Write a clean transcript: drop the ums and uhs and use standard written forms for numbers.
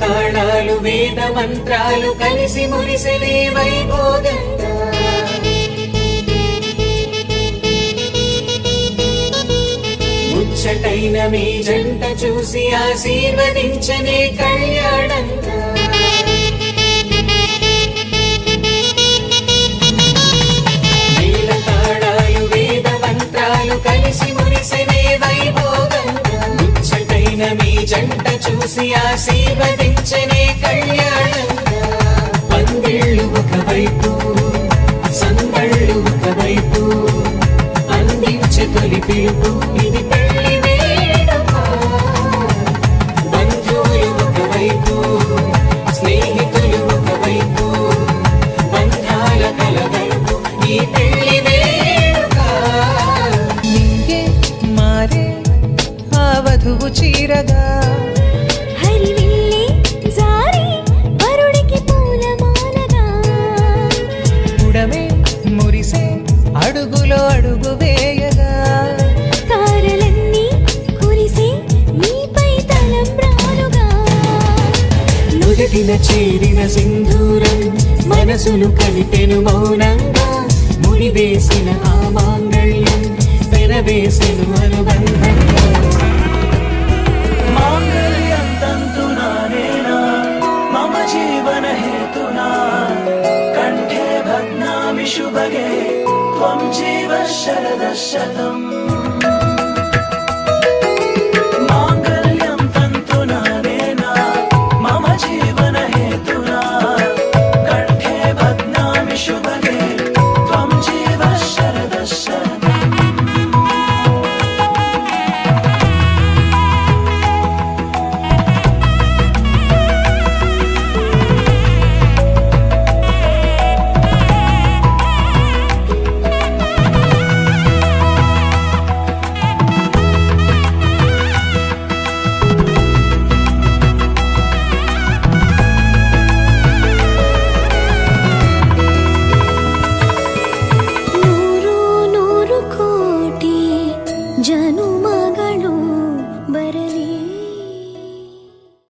మేళతాళాలు వేద మంత్రాలు కలిసి మురిసెలే వైభోగంగా ముచ్చటైన మీ జంట చూసి ఆశీర్వదించనే కళ్యాణంగా మేళతాళాలు వేద మంత్రాలు కలిసి మురిసెలే వైభోగంగా ముచ్చటైన మీ జంట చూసి ఆశీర్వదించనే కళ్యాణంగా పందిళ్ళు ఒకవైపు సందళ్ళు ఒకవైపు అందించే తొలి పిలుపు ఇది పెళ్లి వేడుక బంధువులు ఒకవైపు స్నేహితులు ఒకవైపు బంధాల కలగలుపు ఈ పెళ్లి వేడుక నింగే మారే ఆ వధువు చీరగా మురిసే అడుగులో అడుగు వేయగా తారలన్నీ కురిసే నీపై తలంబ్రాలుగా నుదిటిన చేరిన సింధూరం మనసును కలిపెను మౌనంగా ముడివేసిన ఆ మాంగళ్యం పెనవేసెను అనుబంధంగా మాంగళ్యం తంతునా నేనా మమ జీవన హేతునా కంఠే భగ్నామి శుభగే త్వం జీవ శరద శతం